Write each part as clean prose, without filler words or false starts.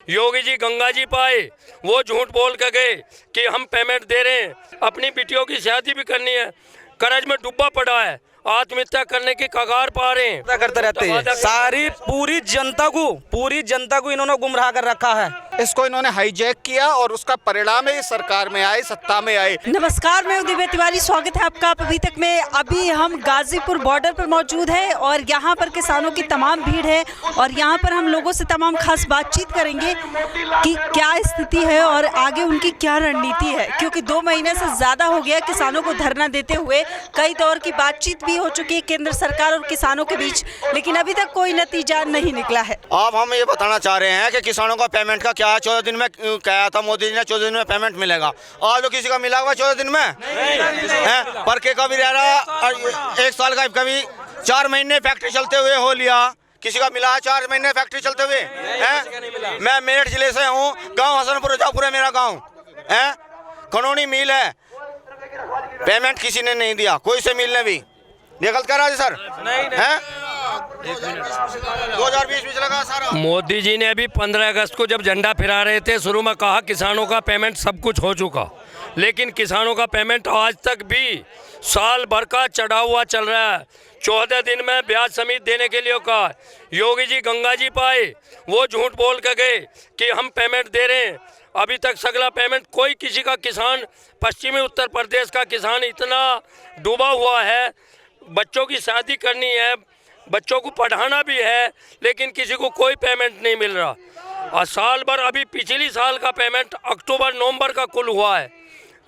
योगी जी गंगा जी पाए, वो झूठ बोल के गए कि हम पेमेंट दे रहे हैं। अपनी बेटियों की शादी भी करनी है, कर्ज में डूबा पड़ा है, आत्महत्या करने की कगार पा रहे हैं। करते रहते हैं, सारी पूरी जनता को इन्होंने गुमराह कर रखा है। इसको इन्होंने हाईजैक किया और उसका परिणाम है सरकार में आए, सत्ता में आए। नमस्कार, मैं दिव्या तिवारी, स्वागत है आपका अभी तक में। अभी हम गाजीपुर बॉर्डर पर मौजूद है और यहाँ पर किसानों की तमाम भीड़ है और यहाँ पर हम लोगों से तमाम खास बातचीत करेंगे कि क्या स्थिति है और आगे उनकी क्या रणनीति है, क्योंकि 2 महीने से ज़्यादा हो गया किसानों को धरना देते हुए। कई दौर की बातचीत भी हो चुकी है केंद्र सरकार और किसानों के बीच, लेकिन अभी तक कोई नतीजा नहीं निकला है। अब हम ये बताना चाह रहे हैं कि किसानों का पेमेंट का क्या 14 दिन में कहा था मोदी जी ने, 14 दिन में पेमेंट मिलेगा। आज तो किसी का मिला हुआ 14 दिन में है, पर के कभी रह रहा 1 साल का, कभी 4 महीने फैक्ट्री चलते हुए हो लिया, किसी का मिला है 4 महीने फैक्ट्री चलते हुए है। मैं मेरठ जिले से हूँ, गांव हसनपुर रजापुर है मेरा गांव है, खनौनी मिल है, पेमेंट किसी ने नहीं दिया, कोई से मिल ने भी। ये गलत कर रहा है सर, है 2020 में लगा सारा। मोदी जी ने अभी 15 अगस्त को जब झंडा फहरा रहे थे, शुरू में कहा किसानों का पेमेंट सब कुछ हो चुका, लेकिन किसानों का पेमेंट आज तक भी साल भर का चढ़ा हुआ चल रहा है। 14 दिन में ब्याज समेत देने के लिए कहा। योगी जी गंगा जी पाए, वो झूठ बोल के गए कि हम पेमेंट दे रहे हैं। अभी तक सगला पेमेंट कोई किसी का किसान, पश्चिमी उत्तर प्रदेश का किसान इतना डूबा हुआ है, बच्चों की शादी करनी है, बच्चों को पढ़ाना भी है, लेकिन किसी को कोई पेमेंट नहीं मिल रहा। और साल भर, अभी पिछली साल का पेमेंट अक्टूबर नवंबर का कुल हुआ है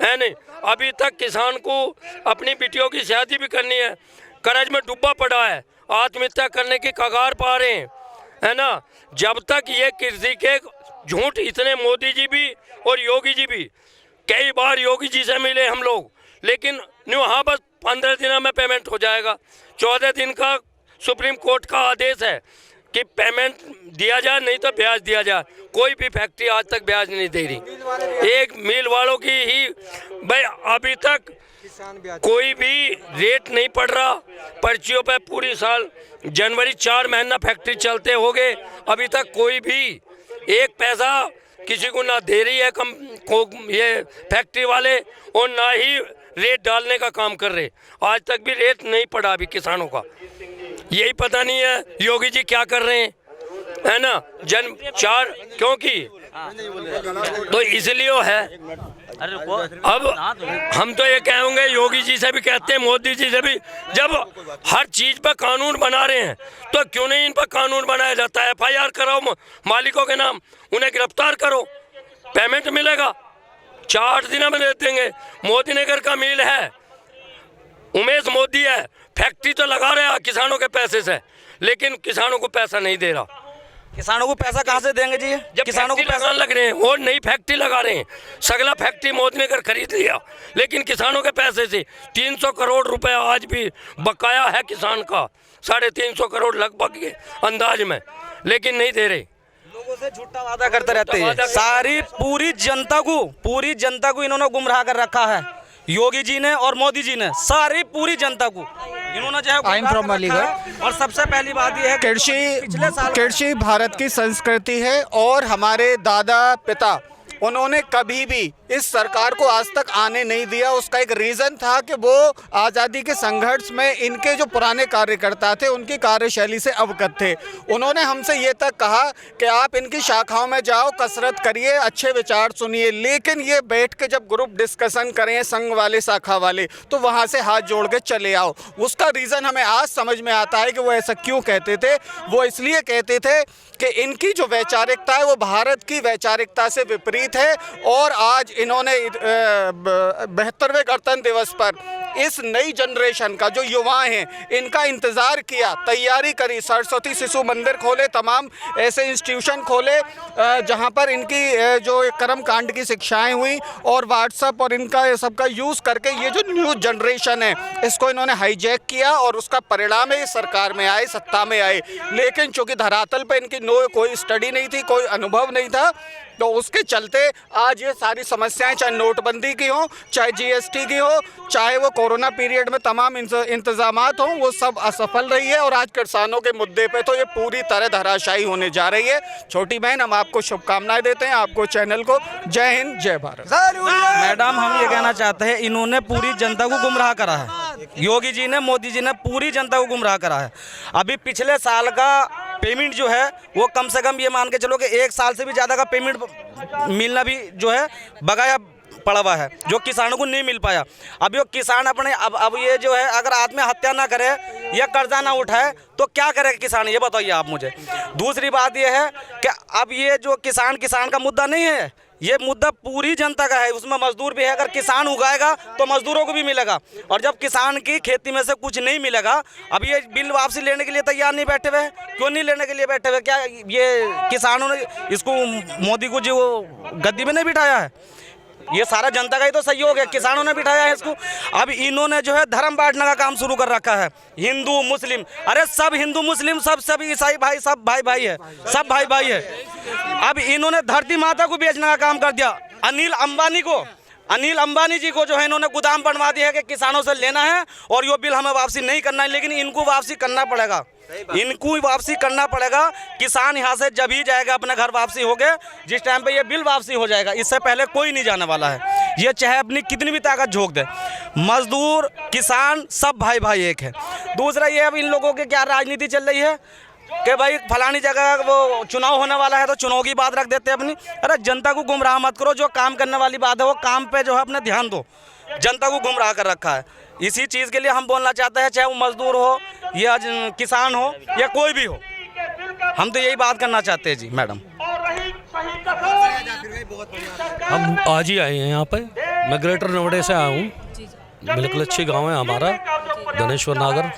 नहीं। अभी तक किसान को अपनी बेटियों की शादी भी करनी है, कर्ज में डूबा पड़ा है, आत्महत्या करने की कगार पा रहे हैं, है ना। जब तक ये कृषि के झूठ इतने, मोदी जी भी और योगी जी भी, कई बार योगी जी से मिले हम लोग, लेकिन हाँ बस 15 दिनों में पेमेंट हो जाएगा। 14 दिन का सुप्रीम कोर्ट का आदेश है कि पेमेंट दिया जाए, नहीं तो ब्याज दिया जाए। कोई भी फैक्ट्री आज तक ब्याज नहीं दे रही, एक मिल वालों की ही भाई अभी तक कोई भी रेट नहीं पड़ रहा पर्चियों पे। पूरी साल जनवरी 4 महीना फैक्ट्री चलते हो गए, अभी तक कोई भी 1 पैसा किसी को ना दे रही है ये फैक्ट्री वाले, और ना ही रेट डालने का काम कर रहे। आज तक भी रेट नहीं पड़ा अभी किसानों का, यही पता नहीं है योगी जी क्या कर रहे हैं, है ना। जन 4 क्योंकि तो इसलिए है। अब हम तो ये कहेंगे, योगी जी से भी कहते हैं, मोदी जी से भी, जब हर चीज पर कानून बना रहे हैं तो क्यों नहीं इन पर कानून बनाया जाता है। FIR कराओ मालिकों के नाम, उन्हें गिरफ्तार करो, पेमेंट मिलेगा, 4 दिनों में दे देंगे। मोदी नगर का मिल है, उमेश मोदी है, फैक्ट्री तो लगा रहे हैं किसानों के पैसे से, लेकिन किसानों को पैसा नहीं दे रहा। किसानों को पैसा कहाँ से देंगे जी? जब किसानों को पैसा लग रहे हैं, और नई फैक्ट्री लगा रहे हैं, सगला फैक्ट्री मोदी ने कर खरीद लिया, लेकिन किसानों के पैसे से 300 करोड़ रुपए आज भी बकाया है किसान का, 350 करोड़ लगभग के अंदाज में, लेकिन नहीं दे रहे। लोगों से झूठा वादा करते रहते हैं, सारी पूरी जनता को इन्होंने गुमराह कर रखा है। योगी जी ने और मोदी जी ने सारी पूरी जनता को इन्होंने जो है। और सबसे पहली बात यह है, कृषि भारत की संस्कृति है और हमारे दादा पिता उन्होंने कभी भी इस सरकार को आज तक आने नहीं दिया। उसका एक रीज़न था कि वो आज़ादी के संघर्ष में इनके जो पुराने कार्यकर्ता थे उनकी कार्यशैली से अवगत थे। उन्होंने हमसे ये तक कहा कि आप इनकी शाखाओं में जाओ, कसरत करिए, अच्छे विचार सुनिए, लेकिन ये बैठ के जब ग्रुप डिस्कशन करें संघ वाले शाखा वाले, तो वहाँ से हाथ जोड़ के चले आओ। उसका रीज़न हमें आज समझ में आता है कि वो ऐसा क्यों कहते थे। वो इसलिए कहते थे कि इनकी जो वैचारिकता है वो भारत की वैचारिकता से विपरीत है। और आज इन्होंने 72वें गणतंत्र दिवस पर इस नई जनरेशन का जो युवा हैं इनका इंतज़ार किया, तैयारी करी, सरस्वती शिशु मंदिर खोले, तमाम ऐसे इंस्टीट्यूशन खोले जहां पर इनकी जो कर्म कांड की शिक्षाएं हुई, और व्हाट्सएप और इनका सबका यूज़ करके ये जो न्यू जनरेशन है इसको इन्होंने हाईजैक किया और उसका परिणाम है सरकार में आए, सत्ता में आए। लेकिन चूँकि धरातल पर इनकी कोई स्टडी नहीं थी, कोई अनुभव नहीं था, तो उसके चलते आज ये सारी समस्याएं, चाहे नोटबंदी की हो, चाहे जीएसटी की हो, चाहे वो कोरोना पीरियड में तमाम इंतजामात हों, वो सब असफल रही है। और आज किसानों के मुद्दे पे तो ये पूरी तरह धराशायी होने जा रही है। छोटी बहन, हम आपको शुभकामनाएं देते हैं, आपको चैनल को। जय हिंद, जय भारत। मैडम, हम ये कहना चाहते हैं, इन्होंने पूरी जनता को गुमराह करा है। योगी जी ने, मोदी जी ने पूरी जनता को गुमराह करा है। अभी पिछले साल का पेमेंट जो है वो कम से कम ये मान के चलो कि 1 साल से भी ज़्यादा का पेमेंट मिलना भी जो है बगाया पड़ा हुआ है, जो किसानों को नहीं मिल पाया। अब ये किसान अपने अब ये जो है, अगर आत्महत्या ना करे या कर्जा ना उठाए तो क्या करेगा किसान, ये बताइए आप मुझे। दूसरी बात ये है कि अब ये जो किसान का मुद्दा नहीं है, ये मुद्दा पूरी जनता का है। उसमें मजदूर भी है। अगर किसान उगाएगा तो मजदूरों को भी मिलेगा, और जब किसान की खेती में से कुछ नहीं मिलेगा, अब ये बिल वापसी लेने के लिए तैयार नहीं बैठे हुए। क्यों नहीं लेने के लिए बैठे हुए? क्या ये किसानों ने इसको, मोदी को जो गद्दी में नहीं बिठाया है? ये सारा जनता का ही तो सहयोग है, किसानों ने बिठाया है इसको। अब इन्होंने जो है धर्म बांटने का काम शुरू कर रखा है, हिंदू मुस्लिम। अरे सब हिंदू मुस्लिम, सब ईसाई भाई, सब भाई भाई है, सब भाई भाई है। अब इन्होंने धरती माता को बेचने का काम कर दिया। अनिल अंबानी जी को जो है इन्होंने गोदाम बनवा दिया है कि किसानों से लेना है और ये बिल हमें वापसी नहीं करना है। लेकिन इनको वापसी करना पड़ेगा, इनको वापसी करना पड़ेगा। किसान यहाँ से जब ही जाएगा अपने घर वापसी हो गए, जिस टाइम पे ये बिल वापसी हो जाएगा। इससे पहले कोई नहीं जाने वाला है। ये चाहे अपनी कितनी भी ताकत झोंक दे, मजदूर किसान सब भाई भाई एक है। दूसरा ये, अब इन लोगों की क्या राजनीति चल रही है कि भाई फलानी जगह वो चुनाव होने वाला है तो चुनाव की बात रख देते हैं अपनी। अरे जनता को गुमराह मत करो, जो काम करने वाली बात है वो काम पे जो है अपने ध्यान दो। जनता को गुमराह कर रखा है। इसी चीज़ के लिए हम बोलना चाहते हैं, चाहे वो मजदूर हो या किसान हो या कोई भी हो, हम तो यही बात करना चाहते हैं जी। मैडम, हम आज ही आए हैं यहाँ पे। मैं ग्रेटर नोएडा से आया हूँ। बिल्कुल अच्छी गांव है हमारा, धनेश्वर नगर।